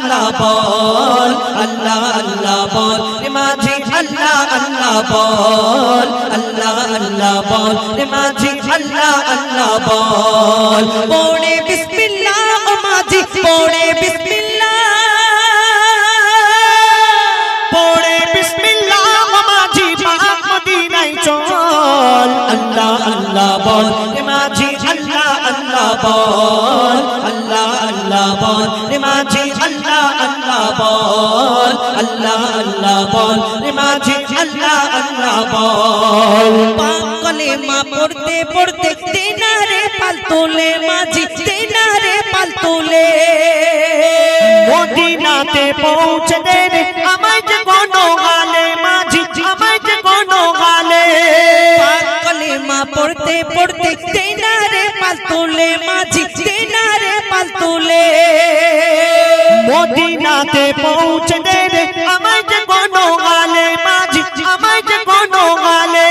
আল্লাহ বল, আল্লাহ আল্লাহ বল রে মাঝি আল্লাহ আল্লাহ বল, আল্লাহ আল্লাহ বল রে মাঝি আল্লাহ আল্লাহ বল। পড়ে বিসমিল্লাহ ও মাঝি পড়ে বিসমিল্লাহ, পড়ে বিসমিল্লাহ ও মাঝি পাক মদিনায় চল। আল্লাহ আল্লাহ বল রে মাঝি আল্লাহ আল্লাহ বল, আল্লাহ আল্লাহ বল রে মাঝি আল্লাহ আল্লাহ বল, আল্লাহ আল্লাহ বল রে মাঝি আল্লাহ আল্লাহ বল। পাক কলেমা পড়তে পড়তে দিনারে পাল তোলে মাঝি, দিনারে পাল তোলে। মদিনাতে পৌঁছে দে রে আমায় যে কোনো গালে মাঝি, আমায় যে কোনো গালে। পাক কলেমা পড়তে পড়তে দিনারে পাল তোলে মাঝি, দিনারে পাল তোলে। মদিনাতে পৌঁছে দে রে আমায় যে কোনো গালে মাঝি, আমায় যে কোনো গালে।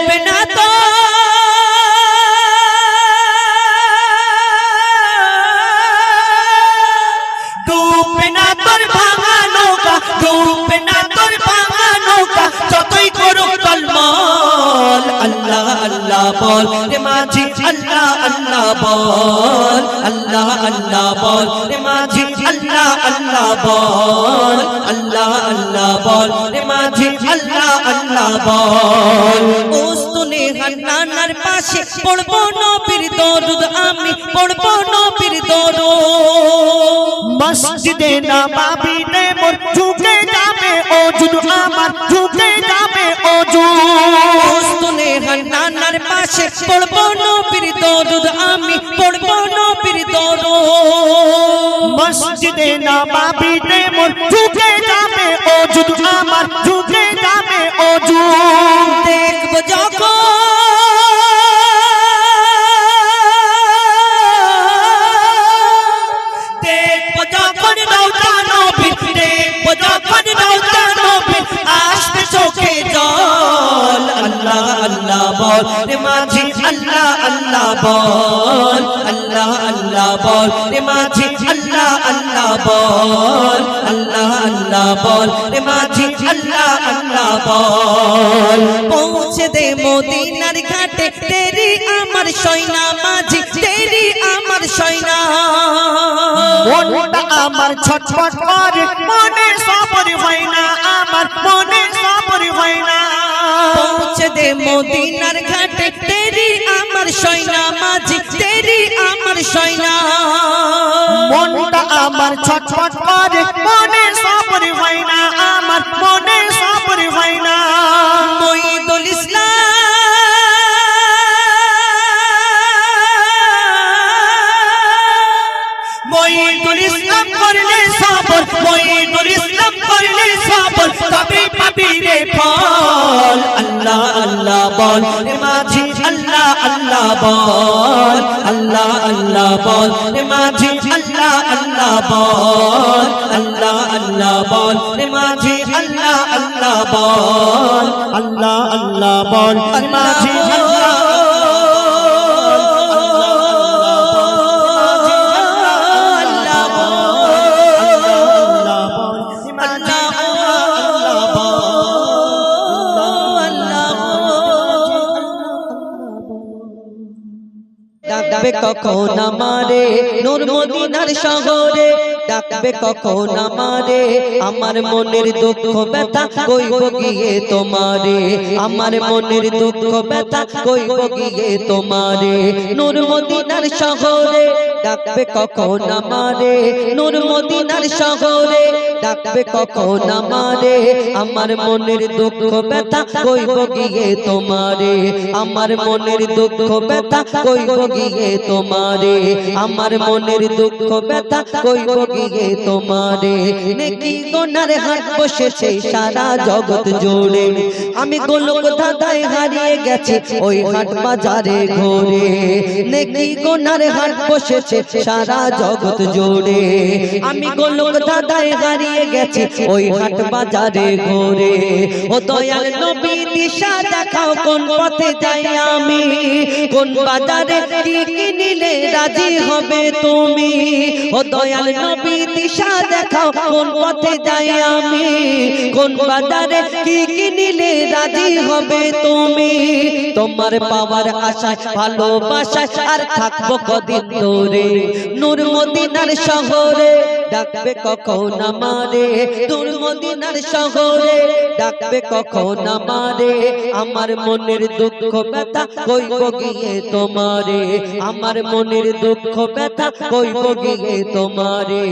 ডুবে না তো ডুবে না তোর ভাঙা নৌকা, ডুবে না তোর ভাঙা নৌকা যতই করুক টলমল। আল্লাহ আল্লাহ বল রে মাঝি আল্লাহ আল্লাহ বল, আল্লাহ আল্লাহ বল রে মাঝি আল্লাহ আল্লাহ বল, আল্লাহ আল্লাহ বল রে মাঝি আল্লাহ আল্লাহ বল। উস্তুনে হান্নানার পাশে পড়বো নবীর দরুদ, আমি পড়বো নবীর দরুদ। মসজিদে নববীতে মোর ঝুঁকে যাবে ওজুদ, আমার ঝুঁকে যাবে ওজুদ। উস্তুনে হান্নানার পাশে পড়বো নবীর দরুদ, আমি পড়বো নবীর দরুদ। মসজিদে নববীতে মোর ঝুঁকে যাবে ওজুদ, আমার ঝুঁকে যাবে ওজুদ। দেখব যখন আল্লাহ বল রে মাঝি আল্লাহ আল্লাহ বল, আল্লাহ আল্লাহ বল রে মাঝি আল্লাহ আল্লাহ বল, আল্লাহ আল্লাহ বল রে মাঝি আল্লাহ আল্লাহ বল। পৌঁছে দে মদিনার ঘাটে তেরি আমার সয়না মাঝি, তেরি আমার সয়না। মনটা আমার ছটফট করে, মনে সবর হয় না আমার, মনে সবর হয় না। পৌঁছে দে মদিনার ঘাটে তেরি আমার সয়না মাঝি, তেরি আমার সয়না। মনটা আমার ছটফট করে, মনে সবর হয় না আমার, মনে সবর হয় না। মঈদুল ইসলাম মঈদুল ইসলাম করলে সবর, মঈদুল ইসলাম করলে সবর তবে পাবি রে ফল। আল্লাহ আল্লাহ বল রে মাঝি আল্লাহ আল্লাহ বল, আল্লাহ আল্লাহ বল রে মাঝি আল্লাহ আল্লাহ বল, আল্লাহ আল্লাহ বল রে মাঝি আল্লাহ আল্লাহ বল, আল্লাহ আল্লাহ বল রে মাঝি আল্লাহ। ডাকবে কখন আমারে নূর মদিনার শহরে, ডাকবে কখন আমারে আমার মনের দুঃখ ব্যথা কইব গিয়ে তোমারে, আমার মনের দুঃখ ব্যথা কইব গিয়ে তোমারে। নূর মদিনার শহরে ডাকবে কখন আমারে, নূর মদিনার শহরে ডাকবে কখন আমারে আমার মনের দুঃখ ব্যথা কইব গিয়ে তোমারে, আমার মনের দুঃখ ব্যথা কইব গিয়ে তোমারে, আমার মনের দুঃখ ব্যথা কইব গিয়ে তোমারে। নেকি গোনার হাট বসেছে সারা জগৎ জুড়ে, আমি গোলক ধাঁধায় হারিয়ে গেছি ওই হাট বাজারে ঘুরে। নেকি গোনার হাট বসেছে বসেছে সারা জগৎ জুড়ে আমি গোলক দাদায় হারিয়ে গেছি ওই হাট বাজারে ঘুরে ও দয়াল নবী দিশা দেখাও কোন পথে যাই আমি কোন বাজারে কি কিনলে রাজি হবে তুমি ও দয়াল নবী দিশা দেখাও কোন পথে যাই আমি কোন বাজারে কি কিনলে রাজি হবে তুমি তোমার পাওয়ার আশায় ভালোবাসায় আর থাকবো কদিন ধরে নূর মদিনার শহরে ডাকবে কখন আমারে নূর মদিনার শহরে ডাকবে কখন আমারে আমার মনের দুঃখ ব্যথা কইব গিয়ে তোমারে আমার মনের দুঃখ ব্যথা কইব গিয়ে তোমারে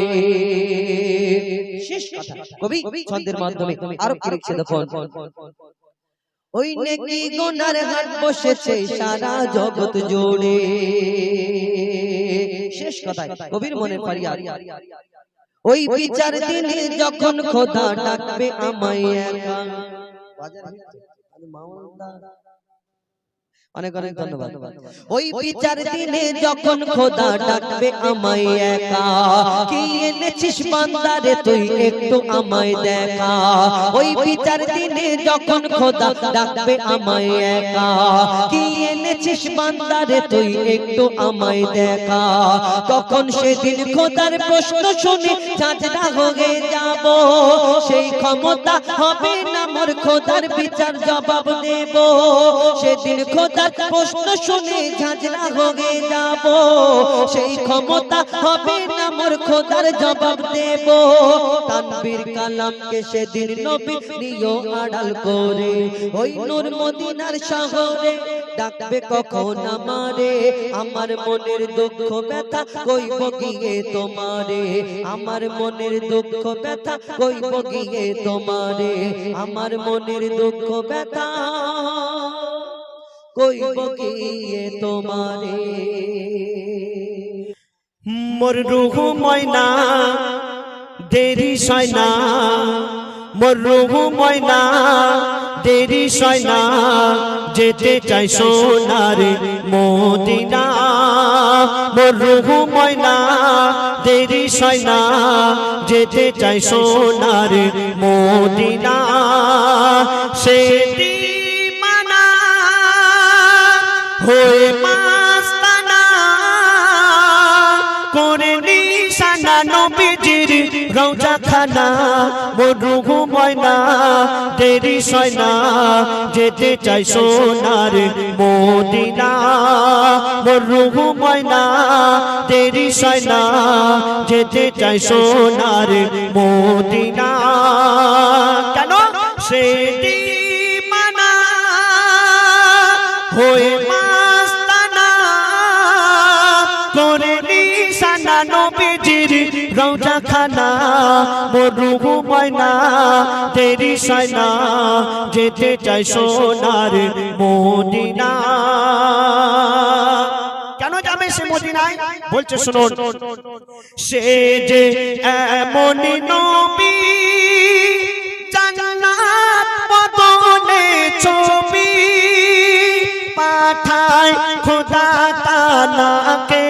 শেষ কথা কবি ছন্দের মাধ্যমে আরো কি লিখছে দেখুন ওই নেকি গুনার হাট বসেছে সারা জগৎ জুড়ে শেষ কথা কবির মনের ফারিয়াদ ওই বিচার দিনে যখন খোদা ডাকবে আমায় একা অনেক অনেক ধন্যবাদ ওই বিচার দিনে যখন খোদা ডাকবে আমায় একা কি এনেছিস বান্দারে তুই একটু আমায় দেখা ওই বিচার দিনে যখন খোদা ডাকবে আমায় একা কি এনেছিস বান্দারে তুই একটু আমায় দেখা তখন সেদিন খোদার প্রশ্ন শুনে ঝাঁঝরা হয়ে যাব সেই ক্ষমতা হবে না মোর খোদার বিচার জবাব দেব সেদিন খোদার প্রশ্ন শুনে ঝাঁঝরা হয়ে যাব সেই ক্ষমতা হবে না মোর খোদার জবাব দেব তানবীর কালামকে সেদিন নবী নিও আড়াল করে ওই নূর মদিনার শহরে ডাকবে কখন আমারে আমার মনের দুঃখ ব্যথা কইব গিয়ে তোমারে আমার মনের দুঃখ ব্যথা কইব গিয়ে তোমারে আমার মনের দুঃখ ব্যথা কইব গিয়ে তোমারে মোর রূহ ময়না দেরি সয় না মোর রূহ ময়না দেরি সয় না যেতে চাই সোনার মদিনা মোর রূহ ময়না দেরি সয় না যেতে চাই সোনার মদিনা সেটি মানা হয়ে মাস্তানা করে নিশানা নবীজির রওজা খানা মোর রূহ ময়না দেরি সয় না যেতে চাই সোনার মদিনা মোর রূহ ময়না দেরি সয় না যেতে চাই সোনার মদিনা কেন সেটি মানা হয়ে মাস্তানা করে নিশানা নবীজির রওজা খানা মোর রূহ ময়না দেরি সয় না যেতে চাই সোনার মদিনা কেন যাবে সে মদিনায় বলছে শুনুন সে যে এমনই নবী জান্নাত বদনে ছবি পাঠায় খোদা তাআলাকে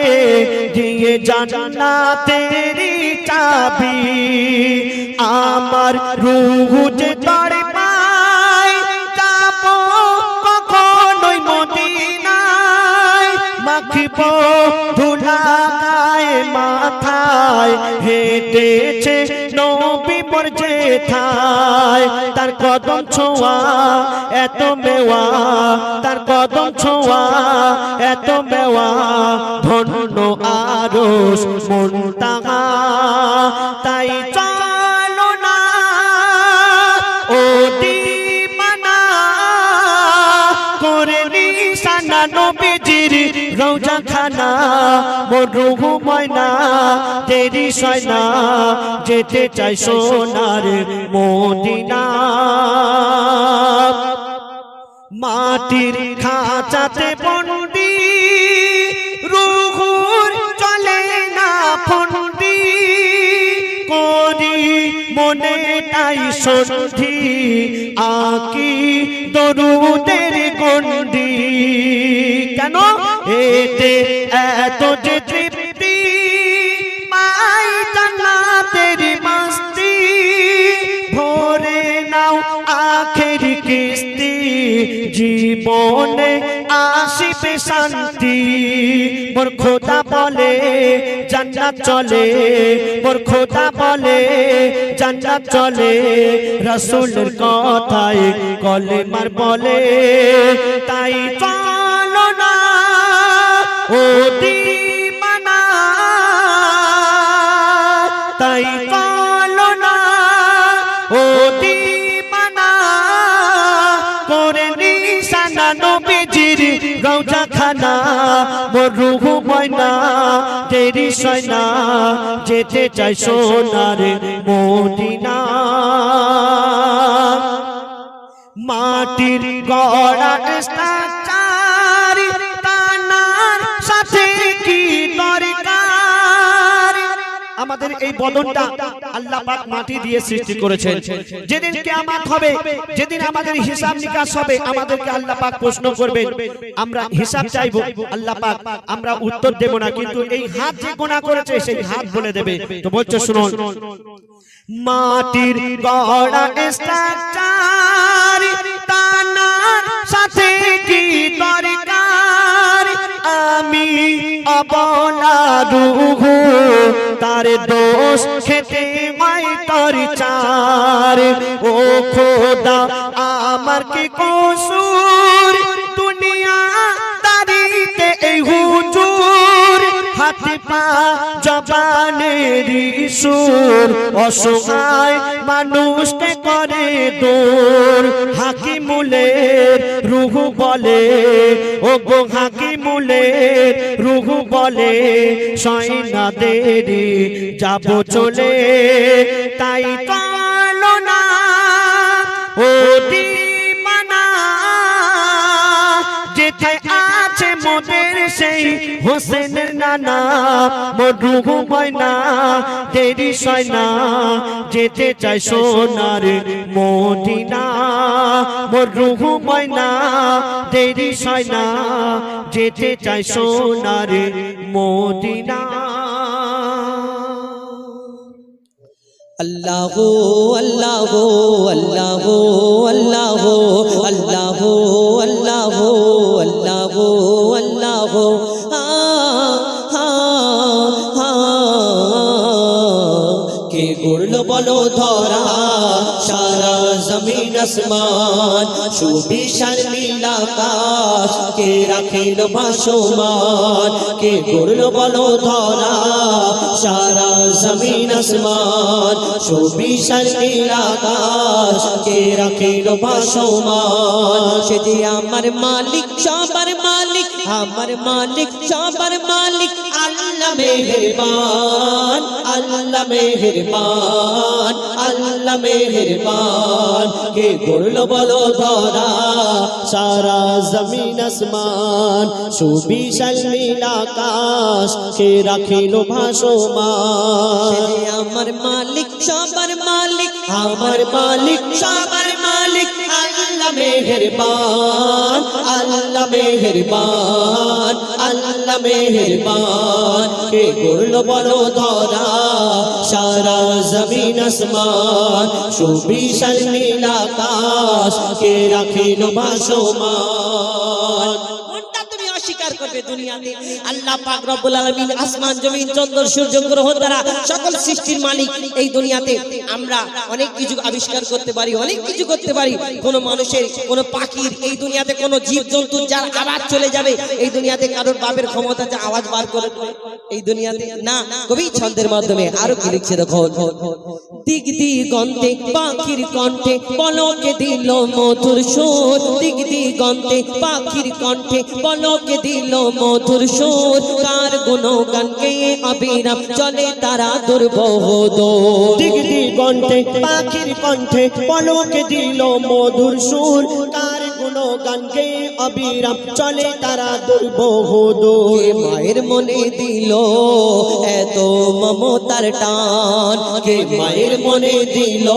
দিয়ে জান্নাতেরি চাবি আমার রূহ যে তড়ে পায় যাব কখনোই মদিনায় মাখিব ধুলা গায়ে মাথায় হেঁটেছে নবী পর যেথায় তার কদম ছোঁয়া এত মেওয়া তার কদম ছোঁয়া এত মেওয়া ধন্য আরশ মুনতাহা তাই চলো না ও দিবানা করে নিশানা নবীজির রওজা খানা মোর রূহ ময়না দেরি সয় না যেতে চাই সোনার মদিনা মাটির খাঁচাতে বন্দি রূহুর চলে না ফন্দি করি মনে তাই সন্ধি আকি দরুদের গন্ডি কেন এতে এত যে তৃপ্তি জীবনে আসিবে শান্তি মোর খোদা বলে জান্নাত চলে মোর খোদা বলে জান্নাত চলে রাসূলের কথায় কলেমার বলে তাই চলো না ও দিবানা তাই চলো না ও দিবানা করে নিশানা নবীজির রওজা খানা মোর রূহ ময়না দেরি সয়না যেতে চাই সোনার মদিনা মাটির গড়া স্ট্রাকচার তানার সাথে কি দরকার আমাদের এই বদনটা আল্লাহ পাক মাটি দিয়ে সৃষ্টি করেছেন যেদিন কিয়ামত হবে যেদিন আমাদের হিসাব নিকাশ হবে আমাদেরকে আল্লাহ পাক প্রশ্ন করবেন আমরা হিসাব চাইবো আল্লাহ পাক আমরা উত্তর দেব না কিন্তু এই হাত যে গুনাহ করেছে সেই হাত বলে দেবে তো বলছো শুনুন মাটির গড়া স্ট্রাকচার তানার সাথে কি দরকার আমি অবলা রূহ তার দোষ খেতে মাই তোর চার ও খোদা আমার কি কসুর দুনিয়া দারিতে এই হুজুর হাতে পা জবানের সুর অসহায় মানুষকে করে দূর হাকিমুলের রূহ বলে ও গো হাকিমুলের রূহ বলে সয়না দেরি যাব চলে তাই চলো না ও দিবানা যেথায় আছে মোদের সেই হোসেনের নানা মোর রূহ ময়না দেরি সয়না যেতে চাই সোনার মদিনা মোর রূহ ময়না দেরি সয়না যেতে চাই সোনার মদিনা अल्लाह अल्लाह अल्लाह अल्लाह अल्लाह अल्लाह अल्लाह अल्लाह के गुरलो बोलो धरा सारा जमीन आसमान शुभी शर्मिल आकाश के राखिल भासमान के गुरलो बोलो धरा सारा जमीन आसमान शुभी शर्मिल आकाश के राखिल भासमान से जे आमार मालिक सबार मालिक आमार मालिक सबार मालिक अल्लाह मेहरबान अल्लाह मेहरबान अल्लाह मेहरबान के गुरलो बोलो धरा सारा जमीन आसमान शुभी शर्मिल आकाश के राखिलो भासमान आमार मालिक सबार मालिक आमार मालिक सबार मालिक अल्लाह मेहरबान अल्लाह मेहरबान अल्लाह मेहरबान के गुरलो बोलो धरा सारा जमीन आसमान शुभी शर्मिल आकाश के राखिलो भासमान স্বীকার করবে দুনিয়াতে আল্লাহ পাক রব্বুল আলামিন আসমান জমিন চন্দ্র সূর্য গ্রহ তারা সকল সৃষ্টির মালিক এই দুনিয়াতে আমরা অনেক কিছু আবিষ্কার করতে পারি অনেক কিছু করতে পারি কোন মানুষের কোন পাখির এই দুনিয়াতে কোন জীবজন্তুর যার আওয়াজ চলে যাবে এই দুনিয়াতে কারোর বাপের ক্ষমতা যে আওয়াজ বার করে এই দুনিয়াতে না কবি ছন্দের মাধ্যমে আরো কি লিখছে দেখো দিক দিগন্তে পাখির কণ্ঠে পলকে দিল মধুর সুর দিক দিগন্তে পাখির কণ্ঠে পলকে দিল মধুর সুর কার গুণগান গেয়ে অবিরাম চলে তারা দুর্বহ দোর দিক দিগন্তে পাখির কণ্ঠে পলকে দিল মধুর সুর কার গুণগান গেয়ে অবিরাম চলে তারা দুর্বহ দোর কে মায়ের মনে দিল এত মমতার টান কে মায়ের মনে দিল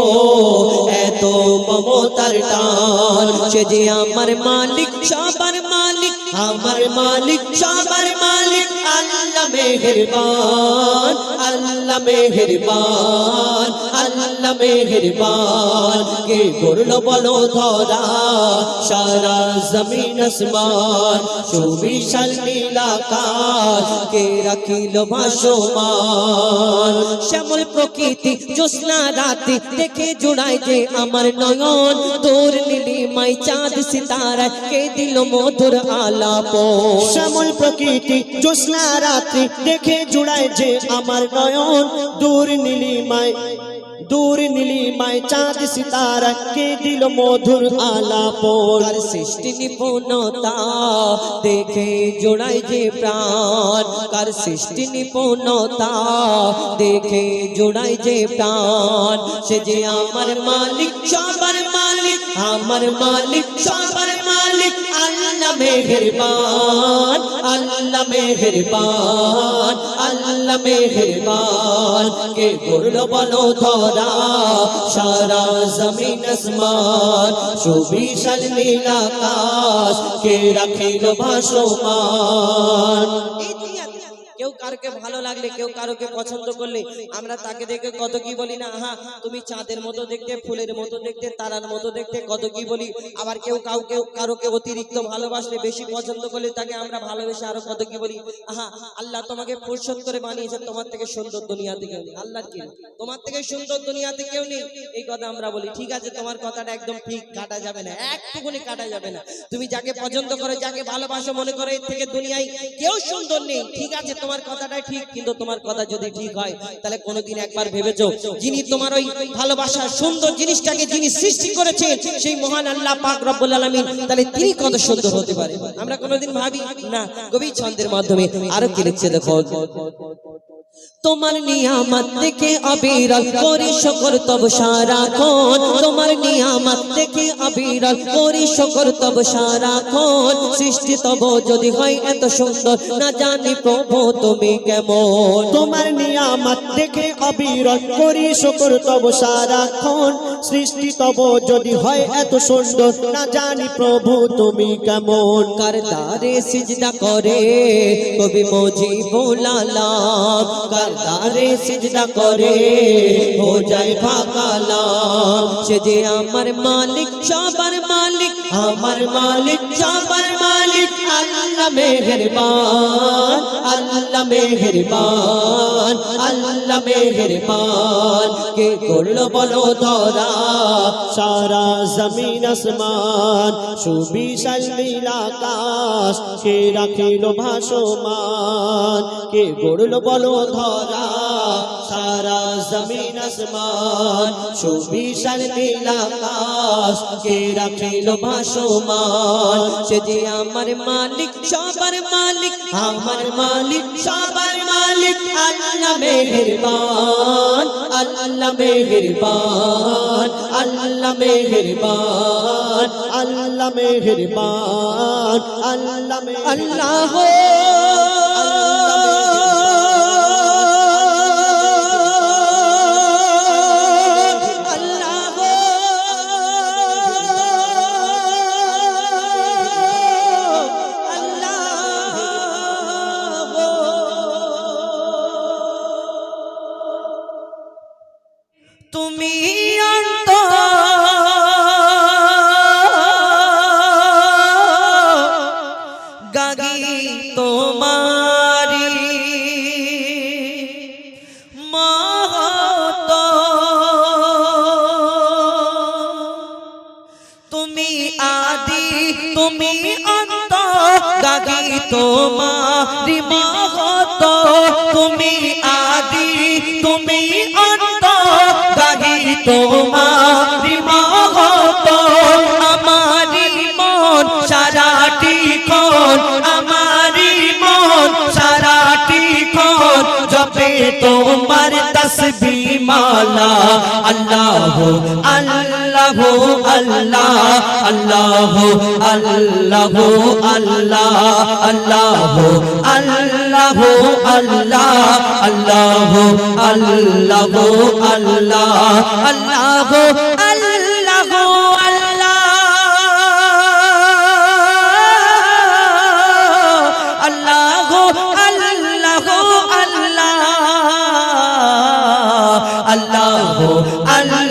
এত মমতার টান সে যে আমার মালিক সবার মালিক আমার মালিক সবার মালিক আল্লাহ মেহেরবান আল্লাহ মেহেরবান আল্লাহ আল্লাহ মেহেরবান কে করলো বলো ধরা সারা জমিন আসমান সুবিশাল নীল আকাশ কে রাখিল ভাসমান শ্যামল প্রকৃতি জ্যোৎস্না রাতে দেখে জোড়ায় যে আমার নয়ন তোর নীলিমায় চাঁদ সিতারায় কে দিল মধুর আলাপন শ্যামল প্রকৃতি জ্যোৎস্না রাত্রি দেখে জুড়ায় যে আমার নয়ন দূর নীলিমায় চাঁদ সিতারা কে দিল মধুর আলাপন কার সৃষ্টি নিপুণতা দেখে জোড়ায় যে প্রাণ কার সৃষ্টি নিপুণতা দেখে জোড়ায় যে প্রাণ সে যে আমার মালিক সবার মালিক আমার মালিক সবার মালিক আল্লাহ মেহেরবান আল্লাহ মেহেরবান আল্লাহ মেহেরবান কে করলো বলো ধরা সারা জমিন আসমান সুবিশাল নীল আকাশ কে রাখিল ভাসমান কেউ কারোকে ভালো লাগলে কেউ কারোকে পছন্দ করলে আমরা তাকে দেখে কত কি বলি না হ্যাঁ তুমি চাঁদের মতো দেখতে ফুলের মতো দেখতে তারার মতো দেখতে কত কি বলি আবার কেউ কারোকে অতিরিক্ত ভালোবাসলে বেশি পছন্দ করলে তাকে আমরা ভালোবেসে আরো কত কি বলি হ্যাঁ আল্লাহ তোমাকে পরিশোধ করে বানিয়েছে তোমার থেকে সুন্দর দুনিয়াতে কেউ নেই আল্লাহর কি তোমার থেকে সুন্দর দুনিয়াতে কেউ নেই এই কথা আমরা বলি ঠিক আছে তোমার কথাটা একদম ঠিক কাটা যাবে না একটুকুনি কাটা যাবে না তুমি যাকে পছন্দ করো যাকে ভালোবাসো মনে করো এর থেকে দুনিয়ায় কেউ সুন্দর নেই ঠিক আছে তোমার কথাটাই ঠিক কিন্তু তোমার কথা যদি ঠিক হয় তাহলে কোনোদিন একবার ভেবেছো যিনি তোমার ওই ভালোবাসার সুন্দর জিনিসটাকে যিনি সৃষ্টি করেছেন সেই মহান আল্লাহ পাক রব্বুল আলামিন তাহলে তিনি কত সুন্দর হতে পারে আমরা কোনোদিন ভাবি না কবি ছন্দের মাধ্যমে আরো কি লিখছে দেখো তোমার নিয়ামত দেখে অবিরল করি শুকর তব সারাক্ষণ তোমার নিয়ামত দেখে অবিরল করি শুকর তব সারাক্ষণ সৃষ্টি তব যদি হয় এত সুন্দর না জানি প্রভু তুমি কেমন তোমার নিয়ামত দেখে অবিরল করি শুকর তব সারাক্ষণ সৃষ্টি তব যদি হয় এত সুন্দর না জানি প্রভু তুমি কেমন কার দারে সিজদা করে কবি মুজিবুল আলাম কার দারে সিজদা করে হো যায় ভাকালাম সে যে আমার মালিক সবার মালিক আমার মালিক সবার মালিক আল্লাহ মেহেরবান আল্লাহ মেহেরবান আল্লাহ মেহেরবান কে করলো বলো ধরা সারা জমিন আসমান সুবিশাল নীল আকাশ কে রাখিল ভাসমান কে গড়ল বলো ধরা সারা জমিন আসমান সুবিশাল নীল আকাশ কে রাখিল ভাসমান সে যে আমার মালিক সবার মালিক আমার মালিক সবার মালিক আল্লাহ মেহেরবান আল্লাহ মেহেরবান আল্লাহ মেহেরবান আল্লাহ মেহেরবান আল্লাহ তুমি অন্ত গাগি তোমারি মহত তুমি আদি তুমি অন্ত গাগি তোমারি মহত তুমি আদি তুমি অন্ত গাহি তোমারি মহত আমারি মন সারাটি ক্ষণ আমারি মন সারাটি ক্ষণ জপে তোমার তসবিহ মালা আল্লাহ আল্লাহ আল্লাহ আল্লাহ আল্লাহ আল্লাহ আল্লাহ আল্লাহ আল্লাহ আল্লাহ আল্লাহ আল্লাহ আল্লাহ আল্লাহ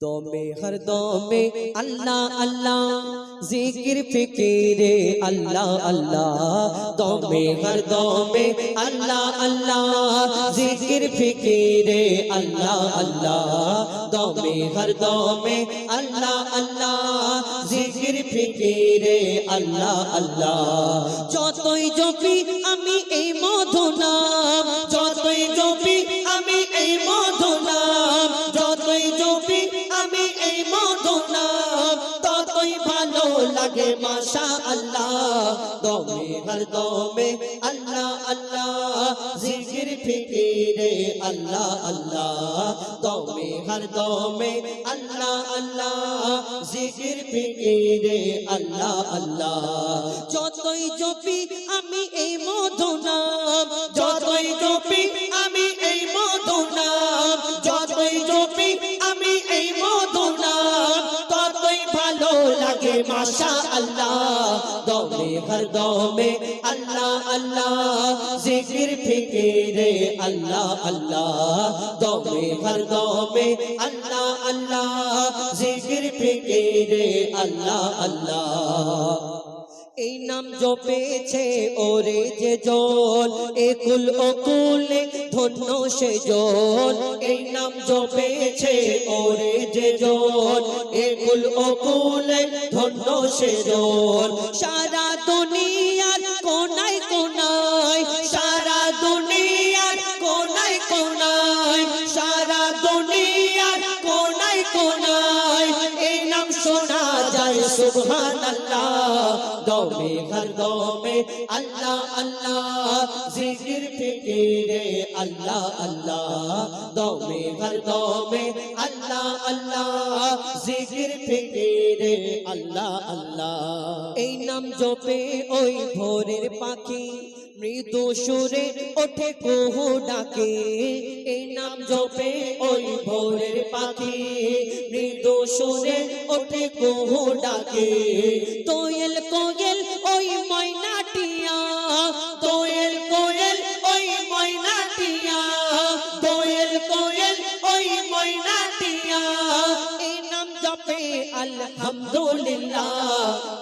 দমে হর দমে আল্লাহ আল্লাহ জিকির ফিকিরে আল্লাহ আল্লাহ দমে হর দমে আল্লাহ আল্লাহ জিকির ফিকিরে আল্লাহ আল্লাহ দমে হর দমে আল্লাহ আল্লাহ জিকির ফিকিরে আল্লাহ আল্লাহ যতই জপি আমি এই মধু নাম যতই জপি আমি এই মধু নাম যতই জপি আমি এই মধু নাম ততই ভালো লাগে মাশাআল্লাহ দমে হর দমে আল্লাহ আল্লাহ জিকির ফিকিরে আল্লাহ আল্লাহ দমে হর দমে আল্লাহ আল্লাহ জিকির ফিকিরে আল্লাহ আল্লাহ যতই জপি আমি এই মধু নাম যতই জপি আমি এই মধু নাম যতই জপি আমি এই মধু নাম ততই ভালো লাগে মাশাআল্লাহ দমে হর দমে আল্লাহ আল্লাহ জিকির ফিকিরে আল্লাহ আল্লাহ দমে হর দমে আল্লাহ আল্লাহ জিকির ফিকিরে আল্লাহ আল্লাহ এই নাম জপেছে ওরে যে জন একুল অকুলে ধন্য সে জন এই নাম জপেছে ওরে যে জন একুল অকুলে ধন্য সে জন সারা দুনিয়ার কোনায় কোনায় সারা দুনিয়ার কোনায় কোনায় সারা দুনিয়ার কোনায় কোনায় এই নাম শোনা যায় সুবহানাল্লাহ দমে হর দমে আল্লাহ আল্লাহ জিকির ফিকিরে আল্লাহ আল্লাহ দমে হর দমে আল্লাহ আল্লাহ জিকির ফিকিরে আল্লাহ আল্লাহ এই নাম জপে ওই ভোরের পাখি মৃদু সুরে ওঠে কুহু ডাকে এই নাম জপে ওই ভোরের পাখি মৃদু সুরে ওঠে কুহু ডাকে কোয়েল কোয়েল ওই ময়নাটিয়া কোয়েল কোয়েল ওই ময়নাটিয়া কোয়েল কোয়েল ওই ময়নাটিয়া এই নাম জপে আলহামদুলিল্লাহ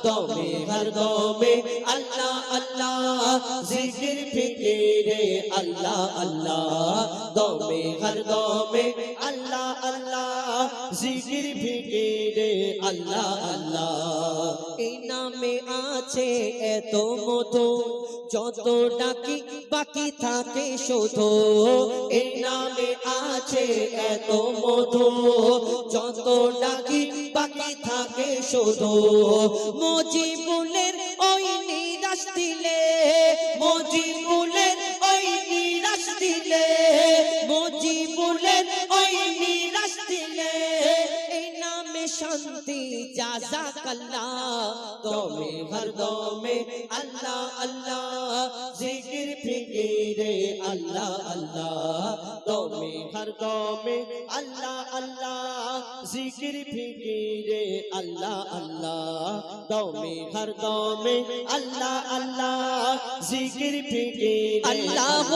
দমে হর দমে আল্লাহ আল্লাহ জিকির ফিকিরে আল্লাহ আল্লাহ দমে হর দমে আল্লাহ আল্লাহ জিকির ফিকিরে আল্লাহ আল্লাহ এই নামে আছে এত মধু যত ডাকি বাকি থাকে শুধু এই নামে আছে এত মধু যত ডাকি বাকি থাকে শুধু মজিবুলের ওই নিরাশ দিলে মজিবুলের ওই নিরাশ দিলে মজিবুলের ওই নিরাশ দিলে এই নামে শান্তি জাযাকাল্লাহ দমে হর দমে আল্লাহ আল্লাহ জিকির ফিকিরে আল্লাহ আল্লাহ দমে হর দমে আল্লাহ আল্লাহ জিকির ফিকিরে আল্লাহ আল্লাহ দমে হর দমে আল্লাহ আল্লাহ জিকির ফিকিরে আল্লাহ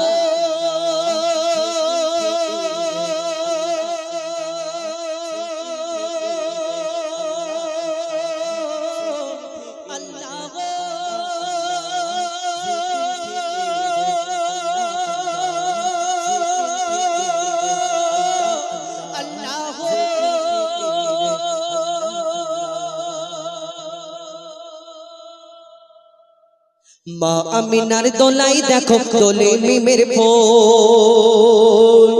মা আমিনার দোলাই দেখো দোলে মিমের ফুল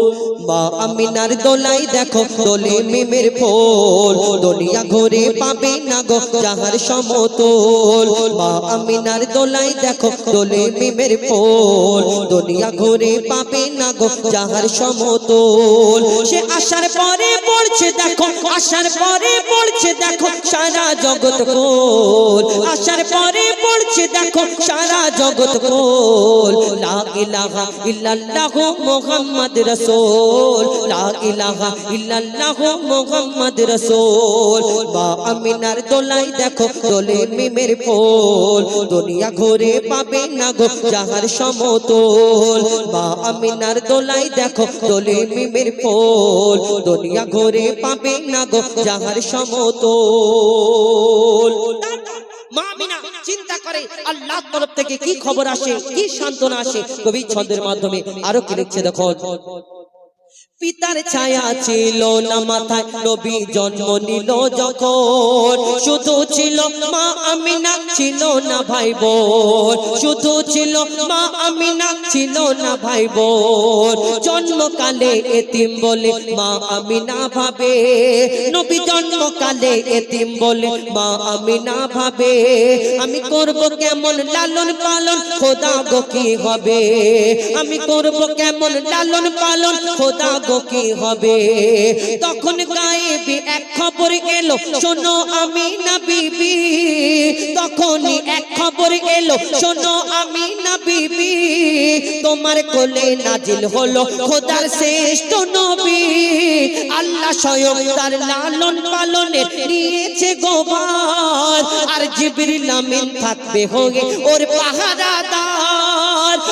মা আমিনার দোলাই দেখো দোলে মিমের ফুল দুনিয়া ঘুরে পাবে না গো যাহার সমতল মা আমিনার দোলাই দেখো দোলে মিমের ফুল দুনিয়া ঘুরে পাবে না গো যাহার সমতল সে আসার পরে পড়ছে দেখো আসার পরে পড়ছে দেখো সারা জগৎ কোল আসার পরে পড়ছে দেখো সারা জগৎ কোল লা ইলাহা ইল্লাল্লাহু মুহাম্মদ রাসূল বল লা ইলাহা ইল্লাল্লাহু মুহাম্মদ রাসূল মা আমিনার দোলাই দেখো দোলে মিমের ফুল দুনিয়া ঘুরে পাবে না গো যাহার সমতল মা আমিনার দোলাই দেখো দোলে মিমের ফুল দুনিয়া ঘুরে পাবে না গো যাহার সমতল মা আমিনা চিন্তা করে আল্লাহর তরফ থেকে কি খবর আসে কি সান্ত্বনা আসে কবি ছন্দের মাধ্যমে আরো কি লিখছে দেখো পিতার ছায়া ছিল না মাথায় নবী জন্ম নিল যখন শুধু ছিল মা আমিনা ছিল না ভাই বোন শুধু ছিল মা আমিনা ছিল না ভাই বোন জন্মকালে এতিম বলে মা আমিনা ভাবে নবী জন্মকালে এতিম বলে মা আমিনা ভাবে আমি করব কেমন লালন পালন খোদা গো কি হবে আমি করব কেমন লালন পালন খোদা কি হবে তখন গায়েবী এক খবর এলো শোনো আমিনা বিবি তখনই এক খবর এলো শোনো আমিনা বিবি তোমার কোলে নাজিল হলো খোদার শ্রেষ্ঠ নবী আল্লাহ স্বয়ং তার লালন পালনে নিয়েছে গোবার আর জিবরিল আমিন থাকবে হয়ে ওর পাহারাদার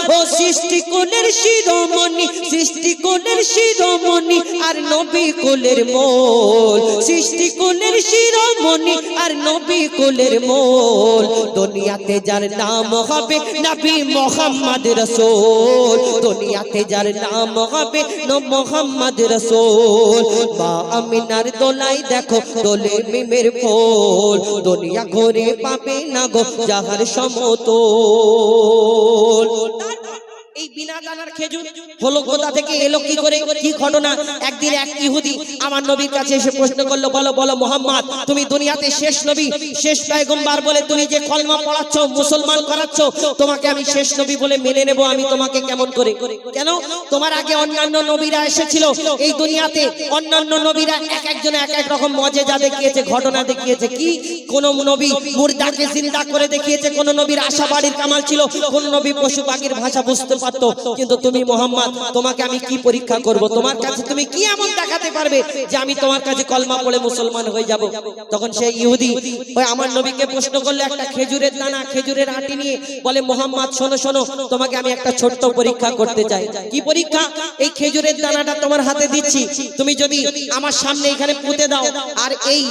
ও সৃষ্টি কোলের শিরোমণি সৃষ্টি কোলের শিরোমণি আর নবী কোলের মোল সৃষ্টি কোলের শিরোমণি আর নবী কোলের মোল দুনিয়াতে যার নাম হবে নবী মুহাম্মদ রাসূল দুনিয়াতে যার নাম হবে মুহাম্মদ রাসূল মা আমিনার দোলাই দেখো দোলে মিমের ফুল দুনিয়া ঘুরে পাবে না গো যাহার সমতল এই বিনা দানার খেজুর হলো কোথা থেকে এলো কি করে কি ঘটনা একদিন এক ইহুদি আমার নবীর কাছে এসে প্রশ্ন করলো বলো বলো মুহাম্মদ তুমি দুনিয়াতে শেষ নবী শেষ পয়গম্বর বলে তুমি যে কলমা পড়াচ্ছ মুসলমান করাচ্ছ তোমাকে আমি শেষ নবী বলে মেনে নেব আমি তোমাকে কেমন করে কেন তোমার আগে অন্যান্য নবীরা এসেছিল এই দুনিয়াতে অন্যান্য নবীরা এক একজনে এক এক রকম মজেজা দেখিয়েছে ঘটনা দেখিয়েছে কি কোন নবী মুর্দাকে জিন্দা করে দেখিয়েছে কোন নবীর আশাবাড়ির কামাল ছিল কোন নবী পশু পাখির ভাষা বুঝতে কিন্তু তুমি মুহাম্মদ তোমাকে আমি কি পরীক্ষা করব তোমার কাছে তুমি কি এমন দেখাতে পারবে যে আমি তোমার কাছে কলমা পড়ে মুসলমান হয়ে যাব তখন সেই ইহুদি ওই আমার নবীকে প্রশ্ন করলে একটা খেজুরের দানা খেজুরের আটি নিয়ে বলে মুহাম্মদ শোনো শোনো তোমাকে আমি একটা ছোট্ট পরীক্ষা করতে চাই কি পরীক্ষা এই খেজুরের দানাটা তোমার হাতে দিচ্ছি তুমি যদি আমার সামনে এখানে পুঁতে দাও আর এই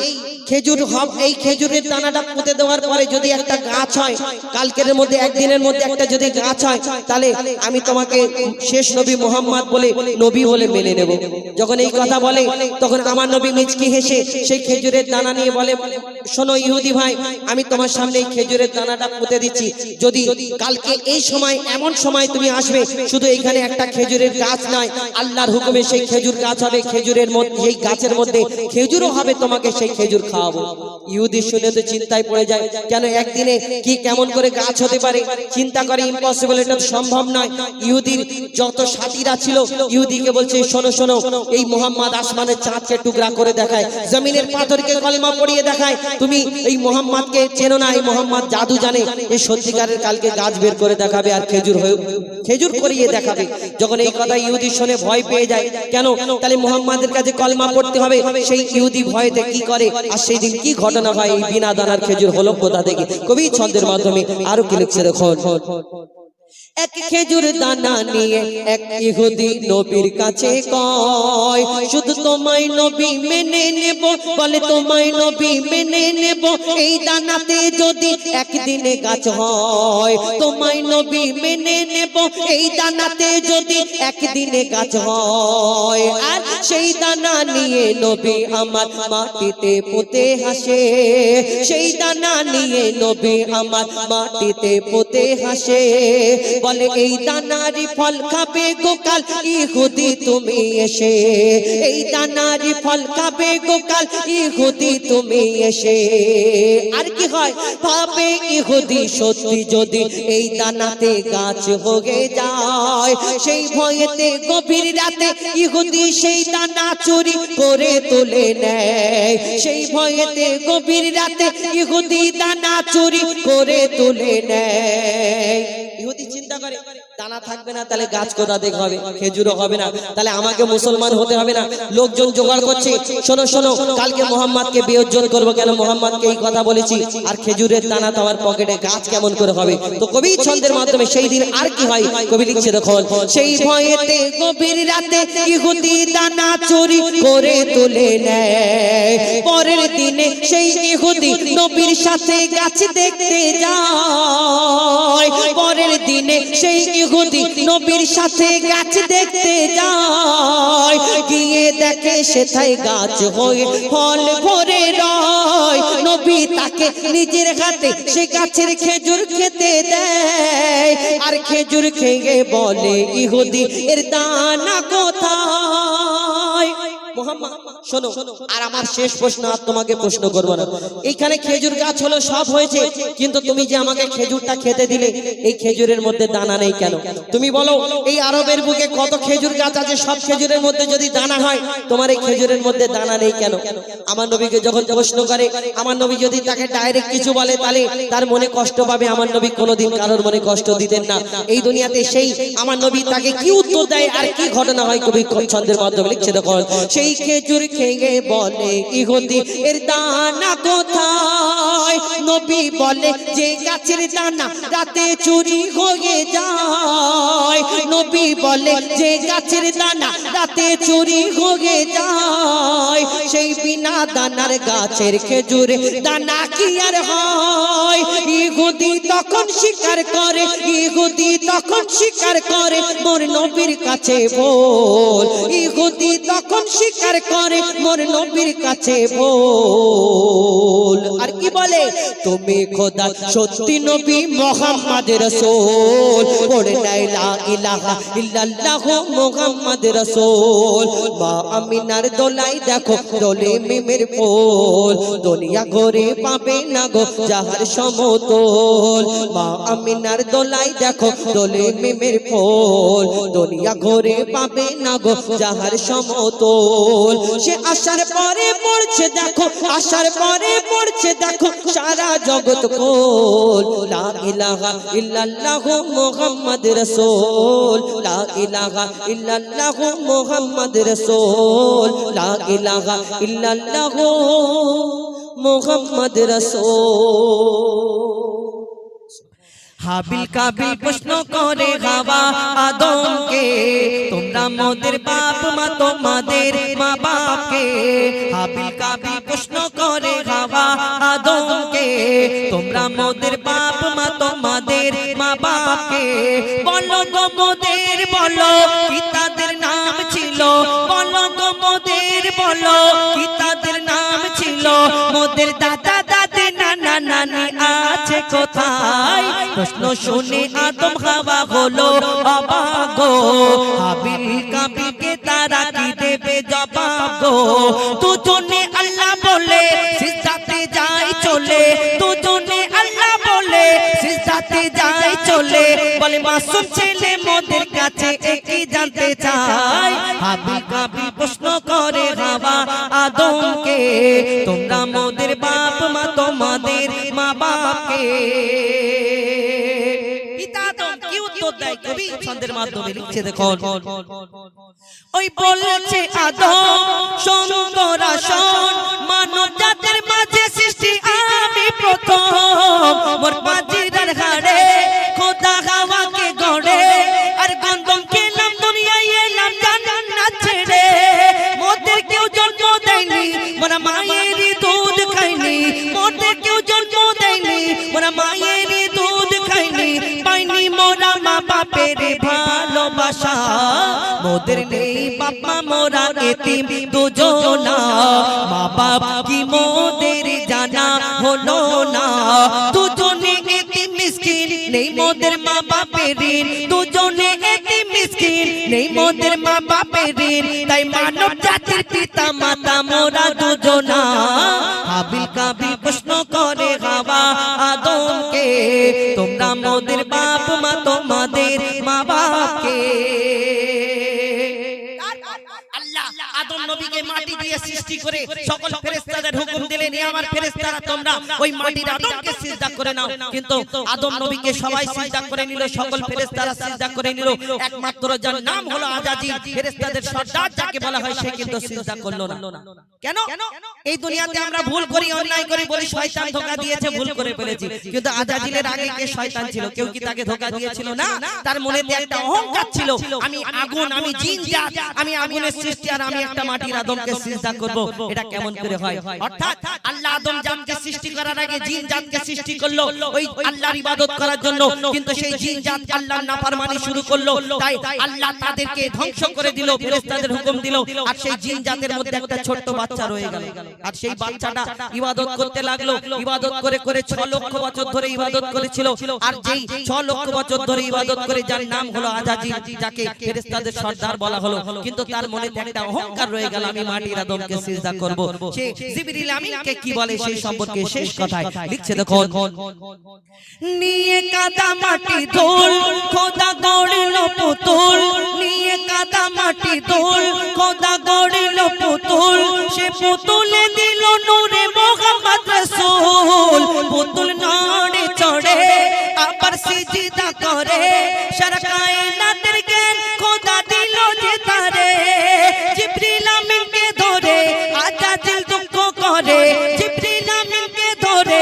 খেজুর এই খেজুরের দানাটা পুঁতে দেওয়ার পরে যদি একটা গাছ হয় কালকের মধ্যে একদিনের মধ্যে একটা যদি গাছ হয় তাহলে আমি তোমাকে শেষ নবী মুহাম্মদ বলে নবী বলে মেনে নেব যখন এই কথা বলে তখন আমার নবী মিচকি হেসে সেই খেজুরের দানা নিয়ে বলে শোনো ইহুদি ভাই আমি তোমার সামনে এই খেজুরের দানাটা পুঁতে দিচ্ছি যদি কালকে এই সময় এমন সময় তুমি আসবে শুধু এখানে একটা খেজুরের গাছ নয় আল্লাহর হুকুমে সেই খেজুর গাছ হবে খেজুরের মধ্যে এই গাছের মধ্যে খেজুরও হবে তোমাকে সেই খেজুর খাওয়াবো ইহুদি শুনে তো চিন্তায় পড়ে যায় কেন একদিনে কি কেমন করে গাছ হতে পারে চিন্তা করে ইম্পসিবল এটা সম্ভব নয় ইহুদির যত সাথীরা ছিল ইহুদিকে বলছে শোনো শোনো এই মুহাম্মদ আসমানের চাঁদকে টুকরা করে দেখায় জমিনের পাথরকে কলমা পড়িয়ে দেখায় তুমি এই মুহাম্মদকে চেনো না এই মুহাম্মদ জাদু জানে এই সত্যিকারের কালকে গাছ বের করে দেখাবে আর খেজুর করিয়ে দেখাবে যখন এই কথা ইহুদি শুনে ভয় পেয়ে যায় কেন তাহলে মুহাম্মাদের কাছে কলমা পড়তে হবে সেই ইহুদি ভয়তে কি করে আর সেই দিন কি ঘটনা হয় এই বিনা দানার খেজুর হলো কোথা থেকে কবি ছন্দের মাধ্যমে আরো কি লিখছে দেখো এক খেজুর দানা নিয়ে এক ইহুদি নবীর কাছে কয় শুধু তোমায় নবী মেনে নেব বলে তোমায় নবী মেনে নেব এই দানাতে যদি একদিনে গাছ হয় তোমায় নবী মেনে নেব এই দানাতে যদি একদিনে গাছ হয় আর সেই দানা নিয়ে নবী আমার মাটিতে পুঁতে হাসে সেই দানা নিয়ে নবী আমার মাটিতে পুঁতে হাসে বলে এই দানারি ফল খাবে গোকাল ইহুদি তুমি এসে এই দানারি ফল খাবে গোকাল ইহুদি তুমি এসে আর কি হয় ভাবে ইহুদি সত্যি যদি এই দানাতে গাছ হয়ে যায় সেই ভয়েতে গভীর রাতে ইহুদি সেই দানা চুরি করে তুলে নেয় সেই ভয়েতে গভীর রাতে ইহুদি দানা চুরি করে তুলে নেয় ইহুদি চিন্তা করে দানা থাকবে না তাহলে গাছ কোথা থেকে হবে? খেজুরও হবে না, তাহলে আমাকে মুসলমান হতে হবে না। লোকজন জোগাড় করছে, শোনো শোনো, কালকে মোহাম্মদকে বিয়োজন করবো, কেন মোহাম্মদকে এই কথা বলেছি, আর খেজুরের দানা তো আমার পকেটে, গাছ কেমন করে হবে? তো কবি ছন্দের মাধ্যমে সেই দিন আর কি হয় কবি লিখছে দেখো, সেই ভয়েতে গভীর রাতে ইহুদি দানা চুরি করে তুলে নেয়, পরের দিনে সেই ইহুদি নবীর সাথে গাছ দেখতে যায়, পরের দিনে সেই ইহুদি নবীর সাথে গাছ দেখতে যায়, গিয়ে দেখে সেথায় গাছ হয়ে ফল ভরে রয়, নবী তাকে নিজের হাতে সে গাছের খেজুর খেতে দেয়, আর খেজুর খেয়ে বলে ইহুদি এর দানা কোথায়? মোহাম্মদ শোনো, আর আমার শেষ প্রশ্ন, আর তোমাকে প্রশ্ন করবো না। এইখানে খেজুর গাছ হলো, সব হয়েছে, কিন্তু তুমি যে আমাকে খেজুরটা খেতে দিলে, এই খেজুরের মধ্যে দানা নেই কেন? তুমি বলো, এই আরবের বুকে কত খেজুর গাছ আছে, সব খেজুরের মধ্যে যদি দানা হয়, তোমার এই খেজুরের মধ্যে দানা নেই কেন? আমার নবীকে যখন প্রশ্ন করে, আমার নবী যদি তাকে ডাইরেক্ট কিছু বলে, তাহলে তার মনে কষ্ট পাবে। আমার নবী কোনোদিন কারোর মনে কষ্ট দিতেন না এই দুনিয়াতে। সেই আমার নবী তাকে কি উত্তর দেয় আর কি ঘটনা হয় কবি ছন্দের মাধ্যমে লিখছে দেখো, সেই খেজুর খেয়ে বলে ইহুদি এর দানা কোথায়? নবী বলে যে গাছের দানা রাতে চুরি হয়ে যায়, নবী বলে যে গাছের দানা রাতে চুরি হয়ে যায়, সেই বিনা দানার গাছের খেজুর দানা কি আর হয়? ইহুদি তখন স্বীকার করে, ইহুদি তখন স্বীকার করে মোর নবীর কাছে বল, ইহুদি তখন স্বীকার করে মোর নবীর কাছে বল। আর কি বলে? তুমি খোদা সত্যি নবী মুহাম্মদ রাসূল, পড়ে লা ইলাহা ইল্লাল্লাহ মুহাম্মদ রাসূল, মা আমিনার দোলাই দেখো দোলে মিমের ফুল, দুনিয়া ঘরে পাবে না গো যাহার সমতল, মা আমিনার দোলাই দেখো দোলে মিমের ফুল, দুনিয়া ঘরে পাবে না গো যাহার সমতল, সে আসার পরে পড়ছে দেখো, আসার পরে পড়ছে দেখো সারা জগৎ কোল, লা ইলাহা ইল্লাল্লাহ মুহাম্মদ রাসূল, লা ইলাহা ইল্লাল্লাহ মুহাম্মদ রাসূল, লা ইলাহা ইল্লাল্লাহ মুহাম্মদ রাসূল। হাবিল কাবিল প্রশ্ন করে হাওয়া আদমকে, তোমরা মোদের বাপ মা তোমাদের মা বাপকে, হাবিল কাবিল প্রশ্ন করে হাওয়া আদমকে, তোমরা মোদের বাপ মা তোমাদের মা বাপকে, বলো গো মোদের বলো কি তাদের নাম ছিল, বলো গো মোদের বলো কি তাদের নাম ছিল, মোদের দাদা দাদি নানা নানি আছে কোথায়? প্রশ্ন শুনে আদম হাওয়া হলো অবাক গো, হাবিল কাবিলকে তারা কি দেবে জবাব গো, দুজনে আল্লাহ বলে সিজদাতে যায় চলে, দুজনে আল্লাহ বলে সিজদাতে যায় চলে, বলে মাসুম ছেলে মোদের কাছে একই জানতে চায়, হাবিল কাবিল প্রশ্ন করে হাওয়া আদমকে, তোমরা মোদের বাপ মা তোমাদের মা বাপকে। কবি ছন্দের মাধ্যমে লিখছে দেখুন, ওই বলছে আদম শোন তোরা শোন, মানব জাতির মাঝে সৃষ্টি আমি প্রথম, মোর পাজিরার হাড়ে খোদা হাওয়াকে গড়ে, আর গন্ধম খেলাম দুনিয়ায় এলাম জান্নাত ছেড়ে, মোদের কেউ জন্ম দেয়নি মোরা মায়েরই দুধ খাইনি, মোদের কেউ জন্ম দেয়নি মোরা মায়েরই দুধ খাইনি, পাইনি মোরা মা বাপের ভালোবাসা, মোদের নেই বাবা মোরা এতিম দুজনা, মা বাপ কি মোদের জানা হলো না, দুজনে এতিম মিসকিন নেই মোদের মা বাপের ঋণ, দুজনে এতিম মিসকিন নেই মোদের মা বাপের ঋণ, তাই মানব জাতির পিতা মাতা মোরা দুজনা, হাবিল কাবিল প্রশ্ন করে হাওয়া আদমকে, তোমরা মোদের বাপ মা তোমাদের মা বাপকে। আল্লাহ আদম নবীকে মাটি দিয়ে সৃষ্টি করে সকল ফেরেশতাদের হুকুম দিলেন তুলে নিয়ে আমার ফেরেশতারা তোমরা ওই মাটির আদমকে সিজদা করে নাও। কিন্তু আদম নবীকে সবাই সিজদা করে নিল, সকল ফেরেশতারা সিজদা করে নিল, একমাত্র যার নাম হলো আজাজিল, ফেরেশতাদের সর্দার যাকে বলা হয়, সে কিন্তু সিজদা করলো না। কেন? এই দুনিয়াতে আমরা ভুল করি, অন্যায় করি, বলি শয়তান ধোঁকা দিয়েছে, ভুল করে ফেলেছি। কিন্তু আজাজিলের আগে কে শয়তান ছিল? কেউ কি তাকে ধোঁকা দিয়েছিল? না। তার মনেতে একটা অহংকার ছিল, আমি আগুন, আমি জিনজাত, আমি আগুনের সৃষ্টি, আর আমি একটা মাটির আদমকে সিজদা করব। এটা কেমন করে হয়? অর্থাৎ আল্লাহ আদম জাতকে সৃষ্টি করার আগে জিন জাতকে সৃষ্টি করলো ওই আল্লাহর ইবাদত করার জন্য, কিন্তু সেই জিন জাত আল্লাহর নাফরমানি শুরু করলো, তাই আল্লাহ তাদেরকে ধ্বংস করে দিল, ফেরেশতাদের হুকুম দিল। আর সেই জিন জাতের মধ্যে একটা ছোট্ট বাচ্চা রয়ে গেল, আর সেই বাচ্চাটা ইবাদত করতে লাগলো। ইবাদত করে করে 6 লক্ষ বছর ধরে ইবাদত করেছিল। আর যেই 6 লক্ষ বছর ধরে ইবাদত করে যার নাম হলো আজাজিল, যাকে ফেরেশতাদের সর্দার বলা হলো, কিন্তু তার মনে একটা অহংকার রয়ে গেল, আমি মাটির আদমকে সিজদা করব। সে জিবরিল আমিনকে কি বলে সেই সম্পর্কে শেষ কথায় লিখছে, দেখো, নিয়ে কাদা মাটি ধুল খোদা গড়ল পুতুল, নিয়ে কাদা মাটি ধুল খোদা গড়ল পুতুল, সে পুতুলে দিল নূরে মুহাম্মদ রাসূল। পুতুল নড়ে চড়ে আবার সিজদা করে, সারা কায়নাতের জ্ঞান খোদা দিল যে তারে। জিবরিল আমিনকে ধরে আজাজিল দুঃখ করে, জিবরিল আমিনকে ধরে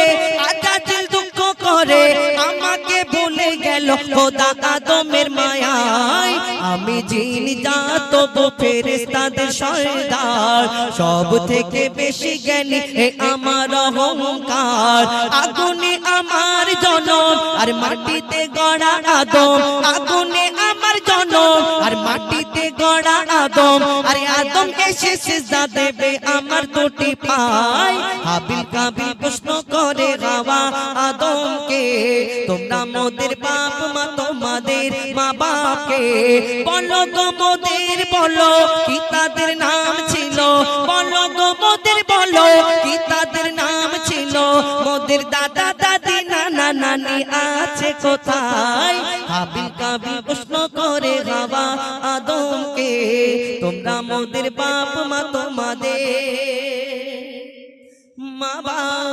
আজাজিল দুঃখ করে, আমাকে ভুলে গেল খোদা আদমের মায়ায়। আমি জিন জাত তবু ফেরেশতাদের সর্দার, সব থেকে বেশি জ্ঞানী এ আমার অহংকার। আগুনে আমার জনম আর মাটিতে গড়া আদম, আগুনে আমার জনম আর মাটিতে গড়া আদম। আর আদম এসে সিজদা দেবে আমার দুটি পায়। হাবিল কাবিল প্রশ্ন করে হাওয়া আদমকে, তোমরা মোদের বাপ মা, তোমাদের মা বাপকে বলো গো মোদের, বলো কি তাদের নাম ছিল? বলো গো মোদের, বলো কি তাদের নাম ছিল? মোদের দাদা দাদি নানা নানি আছে কোথায়? হাবিল কাবিল প্রশ্ন করে হাওয়া আদমকে, তোমরা মোদের বাপ মা, তোমাদের মা বাপ